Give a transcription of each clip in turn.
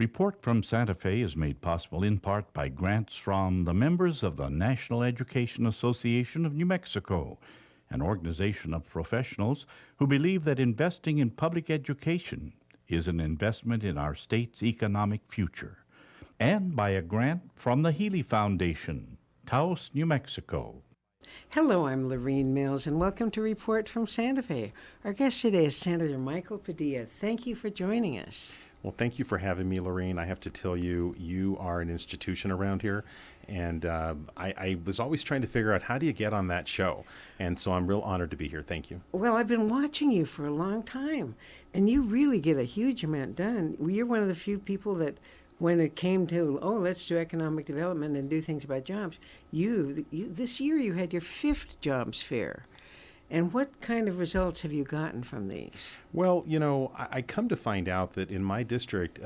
Report from Santa Fe is made possible in part by grants from the members of the National Education Association of New Mexico, an organization of professionals who believe that investing in public education is an investment in our state's economic future, and by a grant from the Healy Foundation, Taos, New Mexico. Hello, I'm Lorene Mills, and welcome to Report from Santa Fe. Our guest today is Senator MICHAEL Padillla. Thank you for joining us. Well, thank you for having me, Lorene. I have to tell you, you are an institution around here, and I was always trying to figure out how do you get on that show, and so I'm real honored to be here. Thank you. Well, I've been watching you for a long time, and you really get a huge amount done. You're one of the few people that, when it came to, let's do economic development and do things about jobs, you this year you had your 5th jobs fair. And what kind of results have you gotten from these? Well, you know, I come to find out that in my district,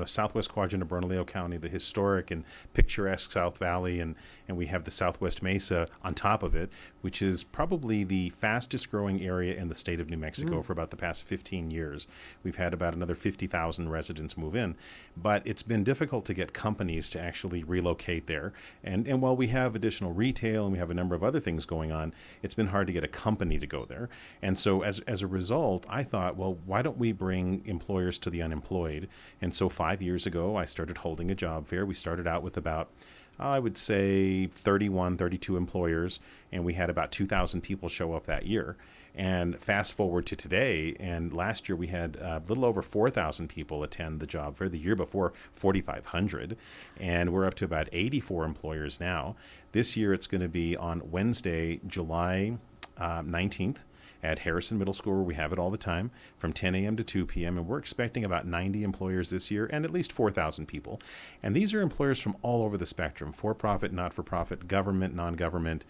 southwest quadrant of Bernalillo County, the historic and picturesque South Valley, and we have the Southwest Mesa on top of it, which is probably the fastest growing area in the state of New Mexico for about the past 15 years. We've had about another 50,000 residents move in, but it's been difficult to get companies to actually relocate there. And while we have additional retail and we have a number of other things going on, it's been hard to get a company to go there. And so as a result, I thought, well, why don't we bring employers to the unemployed? And so 5 years ago, I started holding a job fair. We started out with about, I would say 31, 32 employers, and we had about 2,000 people show up that year. And fast forward to today, and last year we had a little over 4,000 people attend the job fair. The year before, 4,500, and we're up to about 84 employers now. This year it's going to be on Wednesday, July 19th at Harrison Middle School, where we have it all the time, from 10 a.m. to 2 p.m., and we're expecting about 90 employers this year and at least 4,000 people. And these are employers from all over the spectrum: for-profit, not-for-profit, government, non-government,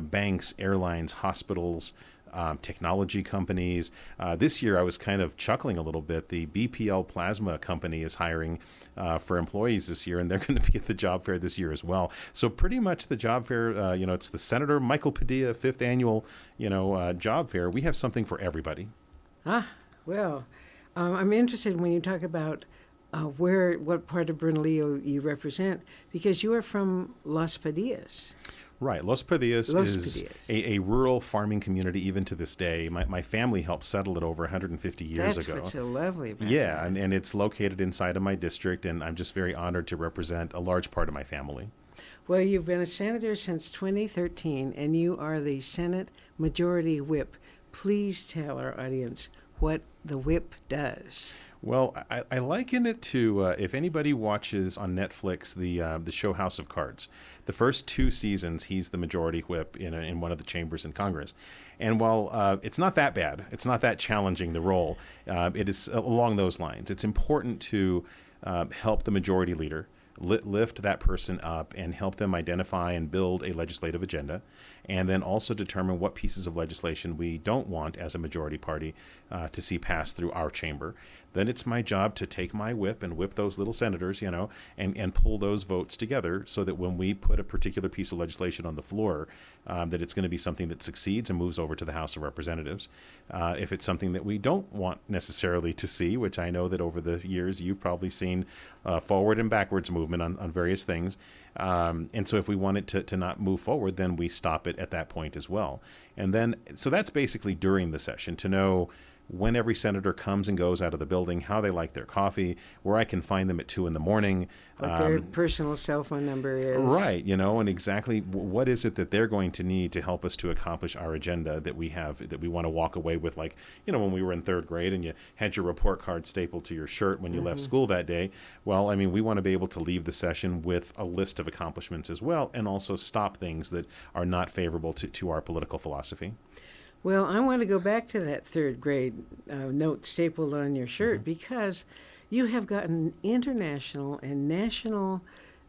banks, airlines, hospitals, technology companies. This year I was kind of chuckling a little bit. The BPL Plasma company is hiring for employees this year, and they're going to be at the job fair this year as well. So pretty much the job fair, it's the Senator MICHAEL Padillla 5th annual, job fair. We have something for everybody. Well, I'm interested when you talk about what part of Bernalillo you represent, because you are from Los Padillas. Right. Los Padillas is a rural farming community even to this day. My family helped settle it over 150 years ago. That's what's so lovely about it. And it's located inside of my district, and I'm just very honored to represent a large part of my family. Well, you've been a senator since 2013, and you are the Senate Majority Whip. Please tell our audience what the whip does. Well, I liken it to if anybody watches on Netflix the show House of Cards. The first 2 seasons, he's the majority whip in one of the chambers in Congress. And while it's not that bad, it's not that challenging, the role, it is along those lines. It's important to help the majority leader lift that person up and help them identify and build a legislative agenda, and then also determine what pieces of legislation we don't want as a majority party to see pass through our chamber. Then it's my job to take my whip and whip those little senators, and pull those votes together so that when we put a particular piece of legislation on the floor, that it's going to be something that succeeds and moves over to the House of Representatives. If it's something that we don't want necessarily to see, which I know that over the years you've probably seen forward and backwards movement on various things. And so if we want it to not move forward, then we stop it at that point as well. And then, so that's basically during the session, to know when every senator comes and goes out of the building, how they like their coffee, where I can find them at 2 a.m. What their personal cell phone number is. Right, and exactly what is it that they're going to need to help us to accomplish our agenda that we have, that we want to walk away with, like, when we were in 3rd grade and you had your report card stapled to your shirt when you left school that day. Well, we want to be able to leave the session with a list of accomplishments as well, and also stop things that are not favorable to our political philosophy. Well, I want to go back to that 3rd grade note stapled on your shirt, because you have gotten international and national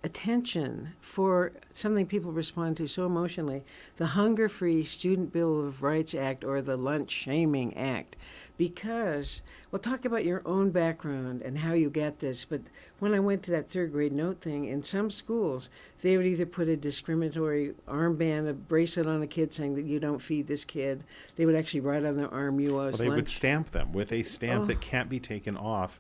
attention for something people respond to so emotionally, the Hunger-Free Student Bill of Rights Act, or the Lunch Shaming Act. Because, well, talk about your own background and how you got this, but when I went to that 3rd grade note thing, in some schools, they would either put a discriminatory armband, a bracelet on a kid saying that you don't feed this kid. They would actually write on their arm, you owe us lunch. They would stamp them with a stamp that can't be taken off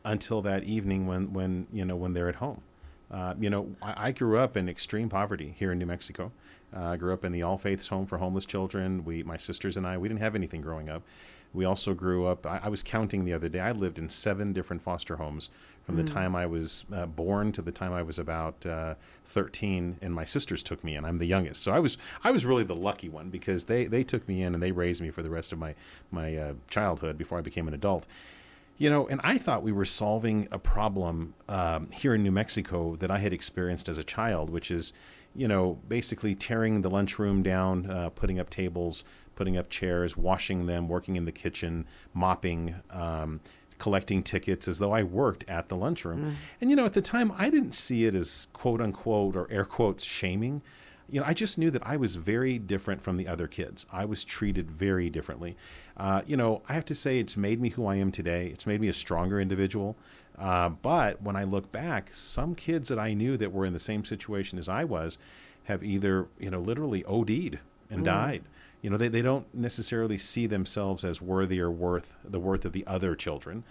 until that evening when they're at home. I grew up in extreme poverty here in New Mexico. I grew up in the All Faiths Home for Homeless Children. My sisters and I, we didn't have anything growing up. We also grew up, I was counting the other day, I lived in 7 different foster homes from the time I was born to the time I was about 13, and my sisters took me in. I'm the youngest. So I was really the lucky one, because they took me in and they raised me for the rest of my childhood before I became an adult. And I thought we were solving a problem here in New Mexico that I had experienced as a child, which is, basically tearing the lunchroom down, putting up tables, putting up chairs, washing them, working in the kitchen, mopping, collecting tickets as though I worked at the lunchroom. And, at the time, I didn't see it as quote unquote or air quotes shaming. I just knew that I was very different from the other kids. I was treated very differently. I have to say it's made me who I am today. It's made me a stronger individual. But when I look back, some kids that I knew that were in the same situation as I was have either, literally OD'd and died. They don't necessarily see themselves as worthy or worth of the other children.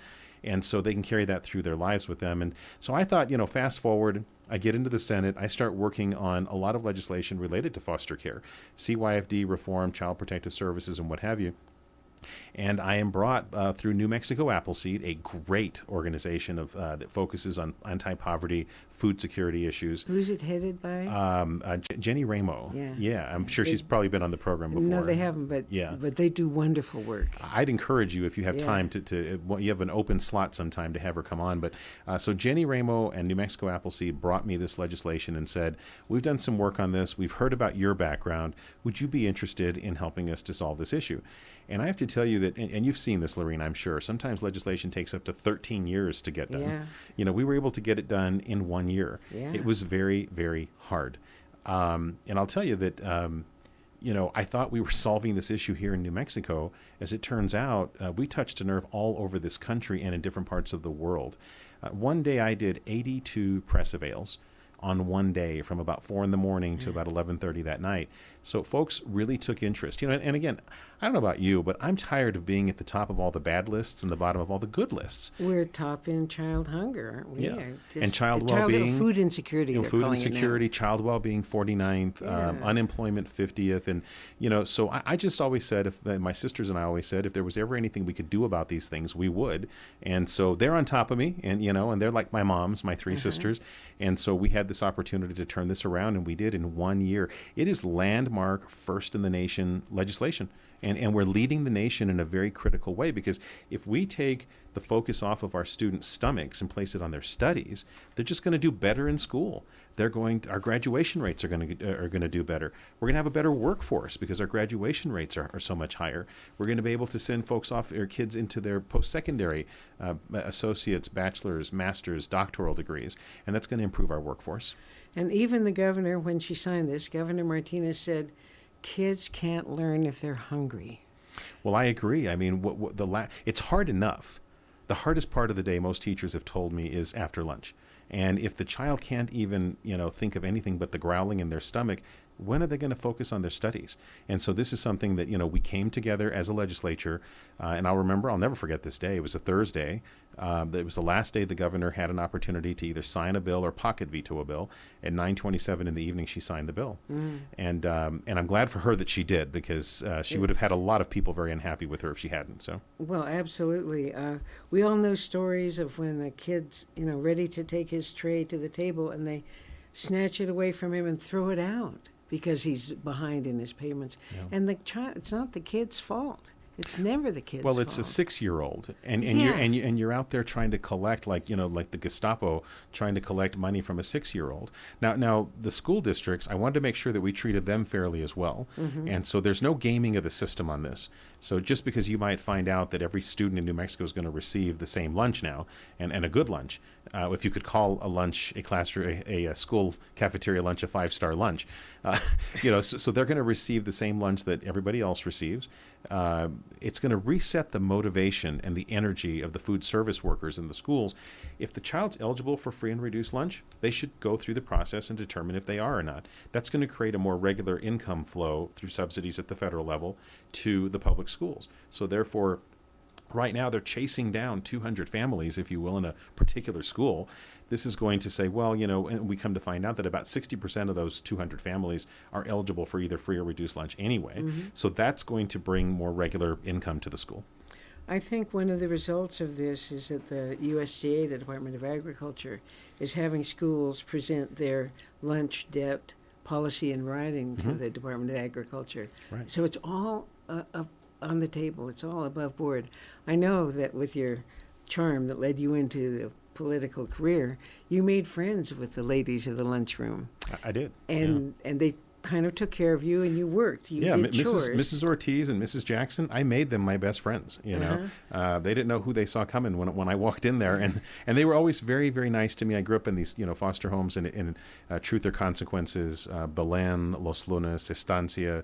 And so they can carry that through their lives with them. And so I thought, fast forward, I get into the Senate, I start working on a lot of legislation related to foster care, CYFD reform, child protective services, and what have you. And I am brought through New Mexico Appleseed, a great organization that focuses on anti-poverty, food security issues. Who's it headed by? Jenny Ramo. Yeah, I'm sure she's probably been on the program before. No, they haven't, but they do wonderful work. I'd encourage you, if you have time, to you have an open slot sometime to have her come on. But so Jenny Ramo and New Mexico Appleseed brought me this legislation and said, we've done some work on this. We've heard about your background. Would you be interested in helping us to solve this issue? And I have to tell you that, and you've seen this, Lorene, I'm sure, sometimes legislation takes up to 13 years to get done. Yeah. We were able to get it done in 1 year. Yeah. It was very, very hard. And I'll tell you that, I thought we were solving this issue here in New Mexico. As it turns out, we touched a nerve all over this country and in different parts of the world. One day I did 82 press avails on one day from about 4 a.m. to about 11:30 that night. So folks really took interest. And again, I don't know about you, but I'm tired of being at the top of all the bad lists and the bottom of all the good lists. We're top in child hunger, aren't we? Yeah. And child well-being. Food insecurity. Food insecurity, child well-being 49th, unemployment 50th. And, so I just always said, my sisters and I always said, if there was ever anything we could do about these things, we would. And so they're on top of me, and, and they're like my moms, my 3 sisters. And so we had this opportunity to turn this around, and we did in 1 year. It is landmark, first in the nation legislation. And we're leading the nation in a very critical way, because if we take the focus off of our students' stomachs and place it on their studies, they're just going to do better in school. Our graduation rates are going to do better. We're going to have a better workforce because our graduation rates are so much higher. We're going to be able to send our kids into their post-secondary associates, bachelor's, master's, doctoral degrees, and that's going to improve our workforce. And even the governor, when she signed this, Governor Martinez said, kids can't learn if they're hungry. Well, I agree. I mean, it's hard enough. The hardest part of the day, most teachers have told me, is after lunch. And if the child can't even, think of anything but the growling in their stomach, when are they going to focus on their studies? And so this is something that, we came together as a legislature, and I'll never forget this day. It was a Thursday. It was the last day the governor had an opportunity to either sign a bill or pocket veto a bill. At 9:27 in the evening, she signed the bill. And I'm glad for her that she did, because she would have had a lot of people very unhappy with her if she hadn't. So. Well, absolutely. We all know stories of when the kid's, ready to take his tray to the table, and they snatch it away from him and throw it out because he's behind in his payments. Yeah. And the child, it's not the kid's fault. It's never the kid's fault. Well, it's a 6-year-old, and you're out there trying to collect, like the Gestapo trying to collect money from a 6-year-old. Now the school districts, I wanted to make sure that we treated them fairly as well, and so there's no gaming of the system on this. So just because you might find out that every student in New Mexico is going to receive the same lunch now, and a good lunch, if you could call a lunch, a school cafeteria lunch, a 5-star lunch, so they're going to receive the same lunch that everybody else receives. It's going to reset the motivation and the energy of the food service workers in the schools. If the child's eligible for free and reduced lunch, they should go through the process and determine if they are or not. That's going to create a more regular income flow through subsidies at the federal level to the public schools. So therefore, Right now, they're chasing down 200 families, if you will, in a particular school. This is going to say, well, and we come to find out that about 60% of those 200 families are eligible for either free or reduced lunch anyway. So that's going to bring more regular income to the school. I think one of the results of this is that the USDA, the Department of Agriculture, is having schools present their lunch debt policy in writing to the Department of Agriculture. Right. So it's all on the table. It's all above board. I know that with your charm that led you into the political career, you made friends with the ladies of the lunchroom. I did. And they kind of took care of you, and you worked. You did chores. Mrs. Ortiz and Mrs. Jackson, I made them my best friends. They didn't know who they saw coming when I walked in there, and they were always very, very nice to me. I grew up in these foster homes in Truth or Consequences, Belen, Los Lunas, Estancia,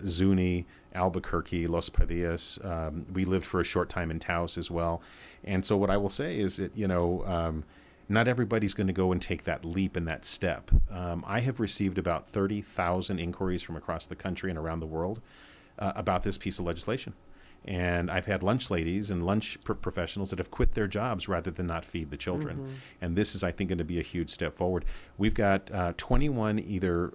Zuni, Albuquerque, Los Padillas. We lived for a short time in Taos as well. And so what I will say is that, not everybody's going to go and take that leap and that step. I have received about 30,000 inquiries from across the country and around the world about this piece of legislation. And I've had lunch ladies and lunch professionals that have quit their jobs rather than not feed the children. And this is, I think, going to be a huge step forward. We've got 21 either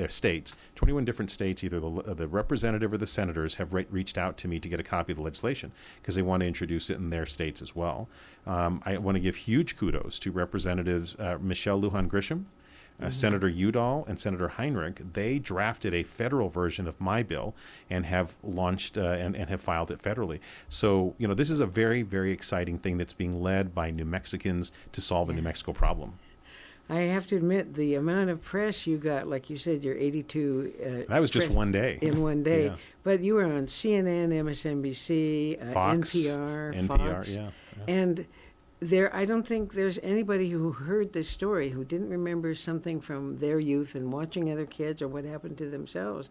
states, 21 different states, either the representative or the senators have reached out to me to get a copy of the legislation because they want to introduce it in their states as well. I want to give huge kudos to Representatives Michelle Lujan Grisham, Senator Udall, and Senator Heinrich. They drafted a federal version of my bill and have launched and have filed it federally. So, this is a very, very exciting thing that's being led by New Mexicans to solve a New Mexico problem. I have to admit, the amount of press you got, like you said, your 82... that was just one day. In one day. Yeah. But you were on CNN, MSNBC, Fox, NPR, Fox. Yeah. And I don't think there's anybody who heard this story who didn't remember something from their youth and watching other kids or what happened to themselves.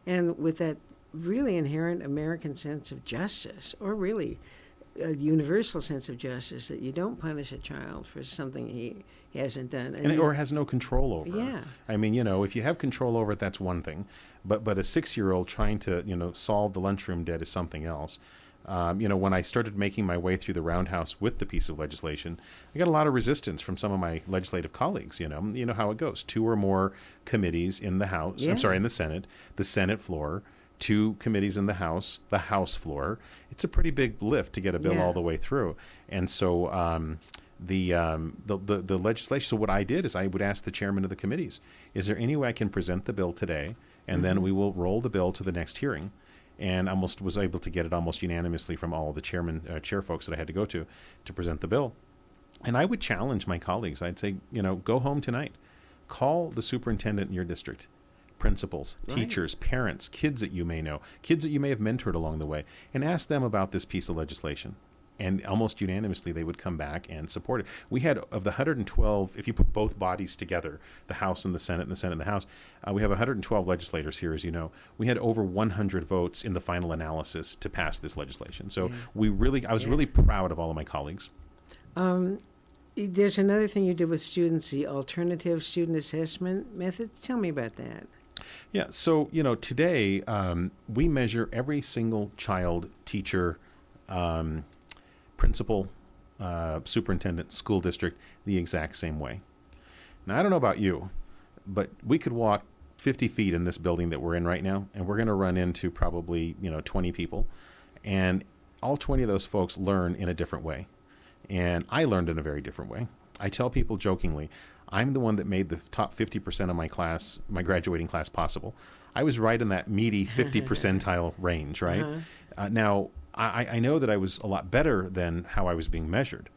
And with that really inherent American sense of justice, or really a universal sense of justice, that you don't punish a child for something he hasn't done. Or has no control over. Yeah. I mean, if you have control over it, that's one thing. But a 6-year-old trying to, solve the lunchroom debt is something else. When I started making my way through the roundhouse with the piece of legislation, I got a lot of resistance from some of my legislative colleagues. You know how it goes. 2 or more committees in the House. Yeah. In the Senate floor, 2 committees in the House floor. It's a pretty big lift to get a bill all the way through. And so the legislation. So what I did is I would ask the chairman of the committees, is there any way I can present the bill today, and then we will roll the bill to the next hearing? And almost was able to get it almost unanimously from all the chair folks that I had to go to present the bill. And I would challenge my colleagues. I'd say, go home tonight. Call the superintendent in your district, principals, teachers, parents, kids that you may know, kids that you may have mentored along the way, and ask them about this piece of legislation. And almost unanimously, they would come back and support it. We had, of the 112, if you put both bodies together, the House and the Senate and the House, we have 112 legislators here, as you know. We had over 100 votes in the final analysis to pass this legislation. So I was really proud of all of my colleagues. There's another thing you did with students, the alternative student assessment methods. Tell me about that. Yeah, so, today we measure every single child, teacher, principal, superintendent, school district the exact same way. Now, I don't know about you, but we could walk 50 feet in this building that we're in right now, and we're going to run into probably, 20 people. And all 20 of those folks learn in a different way. And I learned in a very different way. I tell people jokingly, I'm the one that made the top 50% of my class, my graduating class, possible. I was right in that meaty 50 percentile range, right? Now, I know that I was a lot better than how I was being measured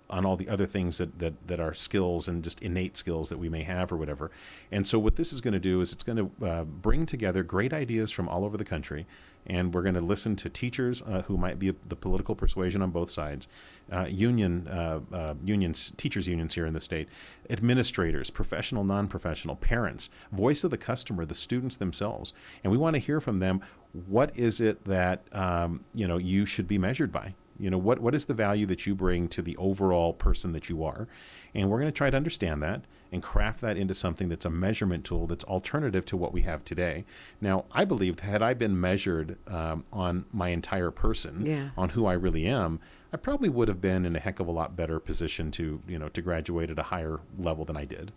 on all the other things that are skills and just innate skills that we may have or whatever. And so what this is going to do is it's going to bring together great ideas from all over the country, and we're going to listen to teachers who might be the political persuasion on both sides, teachers unions here in the state, administrators, professional, non-professional, parents, voice of the customer, the students themselves. And we want to hear from them, what is it that you should be measured by? What is the value that you bring to the overall person that you are? And we're going to try to understand that and craft that into something that's a measurement tool that's alternative to what we have today. Now, I believe had I been measured on my entire person, on who I really am, I probably would have been in a heck of a lot better position to, to graduate at a higher level than I did.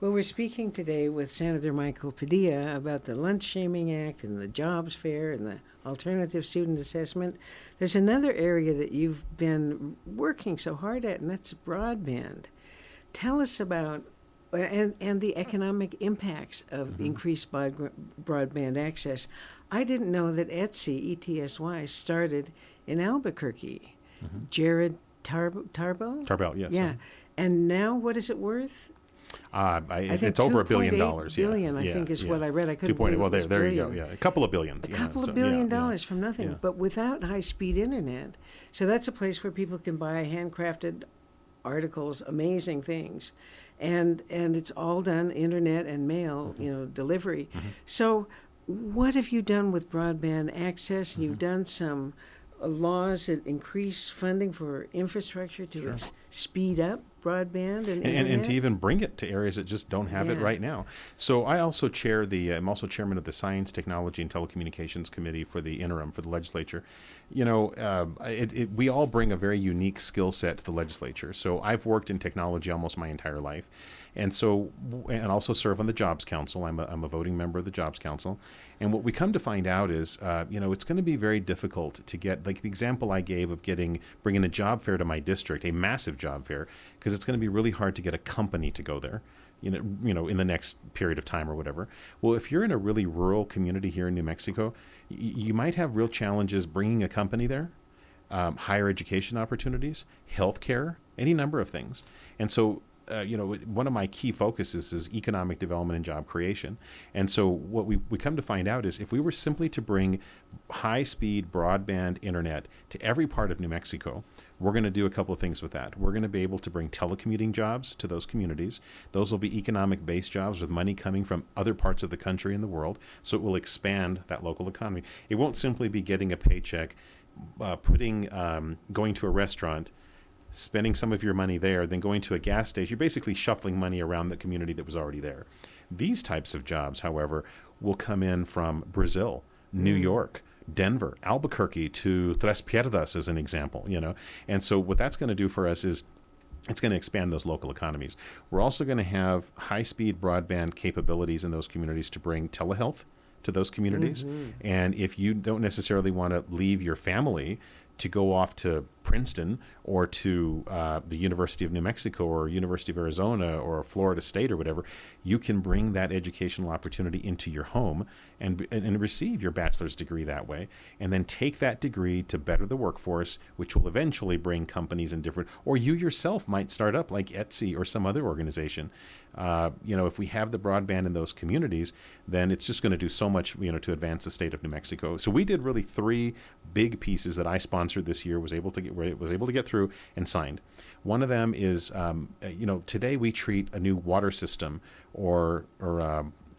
Well, we're speaking today with Senator MICHAEL Padilla about the Lunch Shaming Act and the Jobs Fair and the Alternative Student Assessment. There's another area that you've been working so hard at, and that's broadband. Tell us about and the economic impacts of increased broadband access. I didn't know that ETSY, ETSY, started in Albuquerque. Jared Tarbell? Tarbell, yes. Yeah. And now what is it worth? I think it's over $1 billion. Billion, I think, is what I read. I couldn't believe well, it there was you go. Yeah, a couple of billion. A couple of billion dollars from nothing, but without high-speed internet. So that's a place where people can buy handcrafted articles, amazing things, and it's all done internet and mail, delivery. So, what have you done with broadband access? You've done some laws that increase funding for infrastructure to speed up broadband and to even bring it to areas that just don't have it right now. So I also chair I'm also chairman of the Science, Technology, and Telecommunications Committee for the interim for the legislature. We all bring a very unique skill set to the legislature. So I've worked in technology almost my entire life, and also serve on the Jobs Council. I'm a voting member of the Jobs Council. And what we come to find out is, it's going to be very difficult to get, like the example I gave of bringing a job fair to my district, a massive job fair, because it's going to be really hard to get a company to go there, in the next period of time or whatever. Well, if you're in a really rural community here in New Mexico, you might have real challenges bringing a company there, higher education opportunities, healthcare, any number of things. And so, one of my key focuses is economic development and job creation. And so what we come to find out is if we were simply to bring high-speed broadband internet to every part of New Mexico, we're going to do a couple of things with that. We're going to be able to bring telecommuting jobs to those communities. Those will be economic-based jobs with money coming from other parts of the country and the world, so it will expand that local economy. It won't simply be getting a paycheck, going to a restaurant, spending some of your money there, then going to a gas station. You're basically shuffling money around the community that was already there. These types of jobs, however, will come in from Brazil, New York, Denver, Albuquerque to Tres Piedras as an example, And so what that's going to do for us is it's going to expand those local economies. We're also going to have high-speed broadband capabilities in those communities to bring telehealth to those communities. And if you don't necessarily want to leave your family to go off to Princeton or to the University of New Mexico or University of Arizona or Florida State or whatever, you can bring that educational opportunity into your home and receive your bachelor's degree that way, and then take that degree to better the workforce, which will eventually bring companies in different, or you yourself might start up like ETSY or some other organization. If we have the broadband in those communities, then it's just going to do so much, to advance the state of New Mexico. So we did really 3 big pieces that I sponsored this year, was able to get through and signed. One of them is, today we treat a new water system or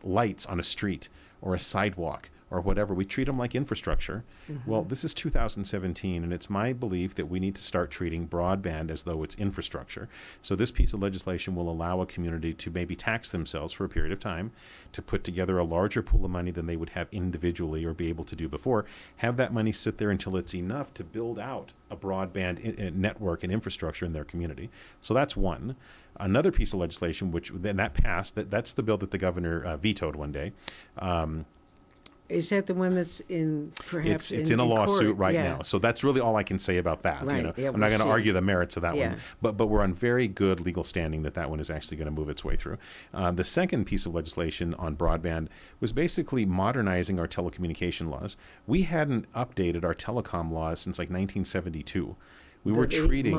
lights on a street or a sidewalk or whatever, we treat them like infrastructure. Well, this is 2017, and it's my belief that we need to start treating broadband as though it's infrastructure. So this piece of legislation will allow a community to maybe tax themselves for a period of time, to put together a larger pool of money than they would have individually or be able to do before, have that money sit there until it's enough to build out a broadband network and infrastructure in their community. So that's one. Another piece of legislation, which then that passed, that's the bill that the governor vetoed one day. Is that the one that's perhaps it's in a lawsuit court? right now. So that's really all I can say about that. Right. Yeah, I'm not going to argue the merits of that Yeah. one, but we're on very good legal standing that one is actually going to move its way through. The second piece of legislation on broadband was basically modernizing our telecommunication laws. We hadn't updated our telecom laws since like 1972. We were treating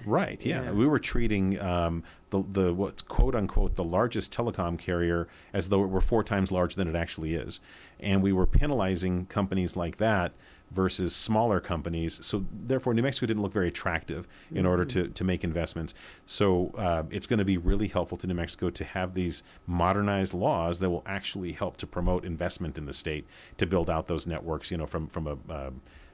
right, yeah. We were treating the what's quote unquote the largest telecom carrier as though it were 4 times larger than it actually is, and we were penalizing companies like that versus smaller companies. So therefore, New Mexico didn't look very attractive in order to make investments. So it's going to be really helpful to New Mexico to have these modernized laws that will actually help to promote investment in the state to build out those networks. From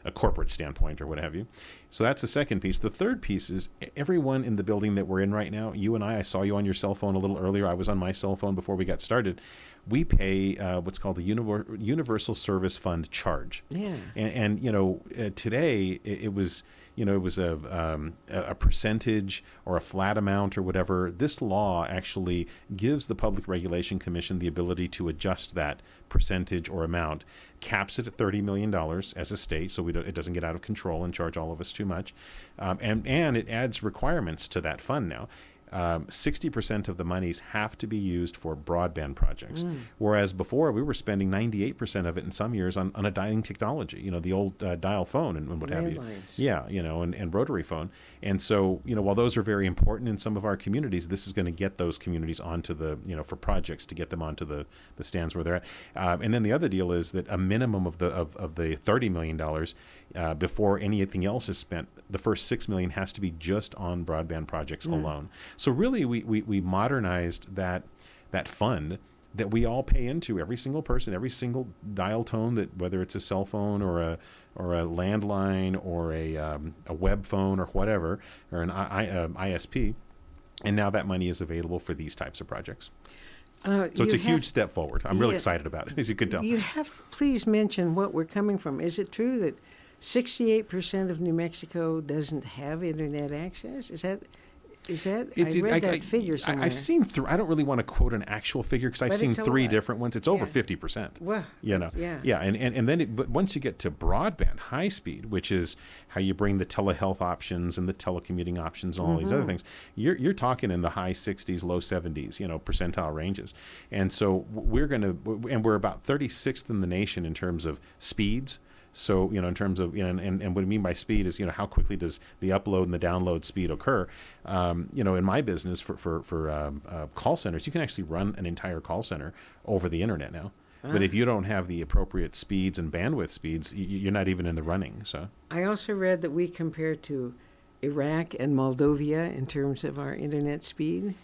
a corporate standpoint or what have you. So that's the second piece. The third piece is everyone in the building that we're in right now, you and I saw you on your cell phone a little earlier. I was on my cell phone before we got started. We pay what's called the Universal Service Fund charge. Yeah. And today it was a percentage or a flat amount or whatever. This law actually gives the Public Regulation Commission the ability to adjust that percentage or amount, caps it at $30 million as a state, so it doesn't get out of control and charge all of us too much. And it adds requirements to that fund now. 60% of the monies have to be used for broadband projects, whereas before we were spending 98% of it in some years on a dialing technology, the old dial phone and what have you. Landlines. Yeah, and rotary phone. And so, while those are very important in some of our communities, this is going to get those communities onto the, for projects to get them onto the stands where they're at. And then the other deal is that a minimum of the $30 million before anything else is spent, the first $6 million has to be just on broadband projects alone. So really, we modernized that fund that we all pay into, every single person, every single dial tone, that whether it's a cell phone or a landline or a web phone or whatever, or an ISP, and now that money is available for these types of projects. So it's a huge step forward. I'm really excited about it, as you can tell. You have to please mention what we're coming from. Is it true that 68% of New Mexico doesn't have internet access? Is that? I read that figure somewhere. I've seen I don't really want to quote an actual figure because I've seen three different ones. It's over 50%. Well, Yeah, and then but once you get to broadband, high speed, which is how you bring the telehealth options and the telecommuting options and all these other things, you're talking in the high 60s, low 70s, percentile ranges. And so we're about 36th in the nation in terms of speeds. So, in terms of, and what I mean by speed is, how quickly does the upload and the download speed occur? In my business for call centers, you can actually run an entire call center over the internet now. But if you don't have the appropriate speeds and bandwidth speeds, you're not even in the running. So I also read that we compare to Iraq and Moldova in terms of our internet speed.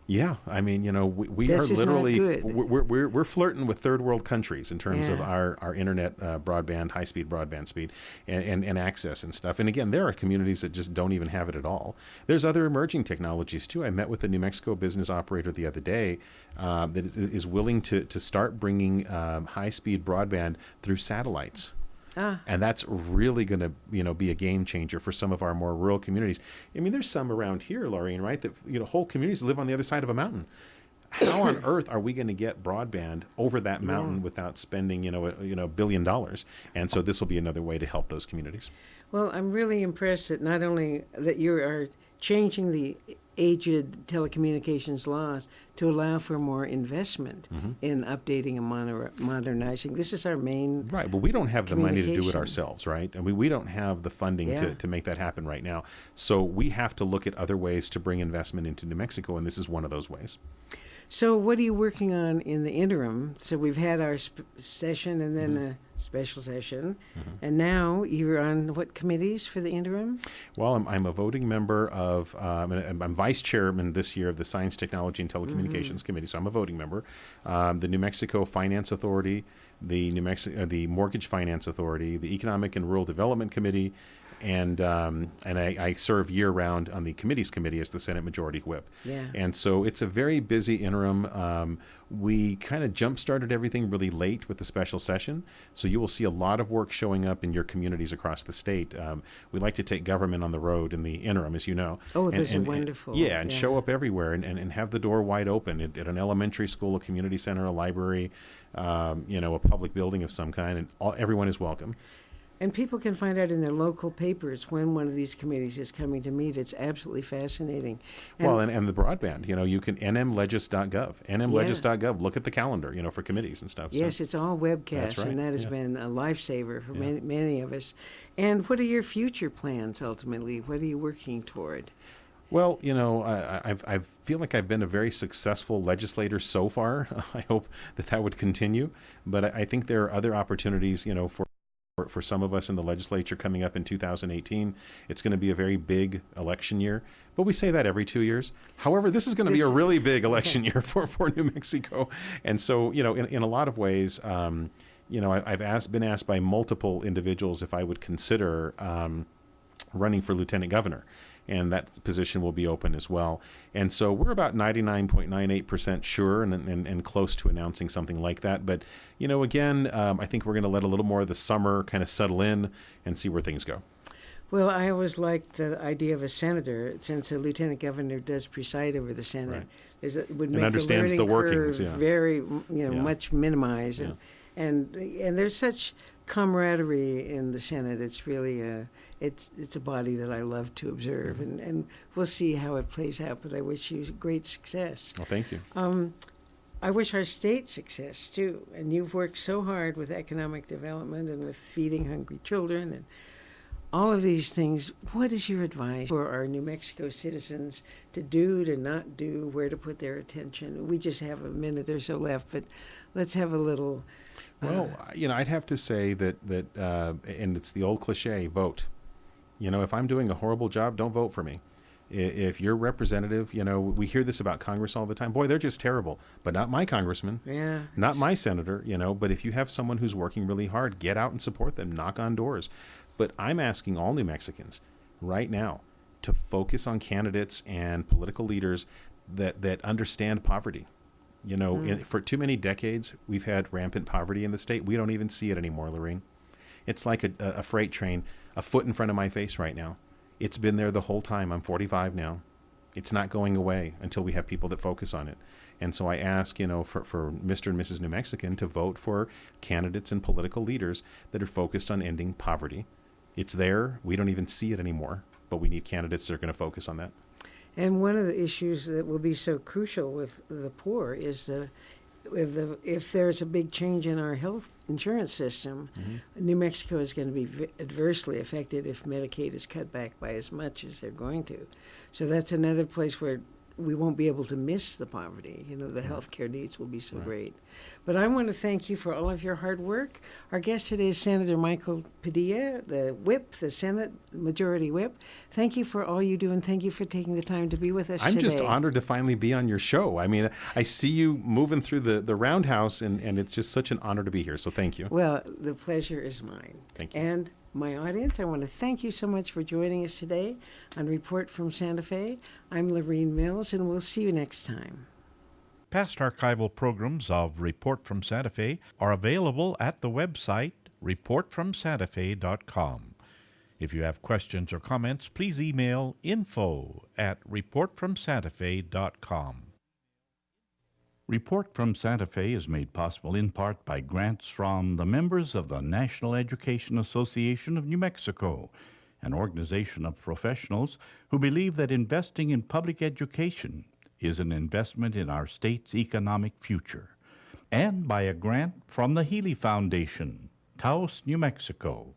Yeah, I mean, we are literally we're flirting with third world countries in terms of our internet broadband, high speed broadband speed, and access and stuff. And again, there are communities that just don't even have it at all. There's other emerging technologies too. I met with a New Mexico business operator the other day that is willing to start bringing high speed broadband through satellites. And that's really going to, be a game changer for some of our more rural communities. I mean, there's some around here, Laureen, right, that whole communities live on the other side of a mountain. How on earth are we going to get broadband over that mountain without spending, $1 billion? And so this will be another way to help those communities. Well, I'm really impressed that not only that you are changing the aged telecommunications laws to allow for more investment in updating and modernizing. This is our main right. But we don't have the money to do it ourselves, right? I mean, we don't have the funding to make that happen right now. So we have to look at other ways to bring investment into New Mexico, and this is one of those ways. So what are you working on in the interim? So we've had our session and then a special session. And now you're on what committees for the interim? Well, I'm a voting member of, I'm vice chairman this year of the Science, Technology, and Telecommunications Committee, so I'm a voting member. The New Mexico Finance Authority, the Mortgage Finance Authority, the Economic and Rural Development Committee, and I serve year-round on the committees committee as the Senate Majority Whip. Yeah. And so it's a very busy interim. We kind of jump-started everything really late with the special session, so you will see a lot of work showing up in your communities across the state. We like to take government on the road in the interim, as you know. Oh, those are wonderful. And show up everywhere and have the door wide open at an elementary school, a community center, a library, a public building of some kind, and everyone is welcome. And people can find out in their local papers when one of these committees is coming to meet. It's absolutely fascinating. And the broadband, you can nmlegis.gov, nmlegis.gov, look at the calendar, for committees and stuff. Yes, it's all webcast, That's right. and that has been a lifesaver for many of us. And what are your future plans, ultimately? What are you working toward? Well, I feel like I've been a very successful legislator so far. I hope that would continue. But I think there are other opportunities, for some of us in the legislature coming up in 2018. It's going to be a very big election year, but we say that every 2 years. However, this is going to be a really big election year for New Mexico. And so, in a lot of ways, been asked by multiple individuals if I would consider running for lieutenant governor, and that position will be open as well. And so we're about 99.98% sure and close to announcing something like that. But, again, I think we're going to let a little more of the summer kind of settle in and see where things go. Well, I always liked the idea of a senator, since a lieutenant governor does preside over the Senate. Right. It would And make understands the the learning workings, curve yeah. very, Yeah. much minimized. Yeah. And there's such camaraderie in the Senate. It's really it's a body that I love to observe, and we'll see how it plays out. But I wish you great success. Well, thank you. I wish our state success too. And you've worked so hard with economic development and with feeding hungry children and all of these things. What is your advice for our New Mexico citizens to do, to not do, where to put their attention? We just have a minute or so left, but let's have a little. Well, I'd have to say that and it's the old cliche, vote. If I'm doing a horrible job, don't vote for me. If your representative, we hear this about Congress all the time. Boy, they're just terrible. But not my congressman. Yeah. Not my senator, But if you have someone who's working really hard, get out and support them. Knock on doors. But I'm asking all New Mexicans right now to focus on candidates and political leaders that understand poverty. For too many decades, we've had rampant poverty in the state. We don't even see it anymore, Lorene. It's like a freight train a foot in front of my face right now. It's been there the whole time. I'm 45 now. It's not going away until we have people that focus on it. And so I ask, for Mr. and Mrs. New Mexican to vote for candidates and political leaders that are focused on ending poverty. It's there. We don't even see it anymore, but we need candidates that are going to focus on that. And one of the issues that will be so crucial with the poor is if there's a big change in our health insurance system, New Mexico is going to be adversely affected if Medicaid is cut back by as much as they're going to. So that's another place where we won't be able to miss the poverty. The health care needs will be so great. But I want to thank you for all of your hard work. Our guest today is Senator MICHAEL Padilla, the whip, the Senate Majority Whip. Thank you for all you do, and thank you for taking the time to be with us today. I'm just honored to finally be on your show. I mean, I see you moving through the roundhouse, and it's just such an honor to be here. So thank you. Well, the pleasure is mine. Thank you. And my audience, I want to thank you so much for joining us today on Report from Santa Fe. I'm Lorene Mills, and we'll see you next time. Past archival programs of Report from Santa Fe are available at the website reportfromsantafe.com. If you have questions or comments, please email info@reportfromsantafe.com. Report from Santa Fe is made possible in part by grants from the members of the National Education Association of New Mexico, an organization of professionals who believe that investing in public education is an investment in our state's economic future, and by a grant from the Healy Foundation, Taos, New Mexico.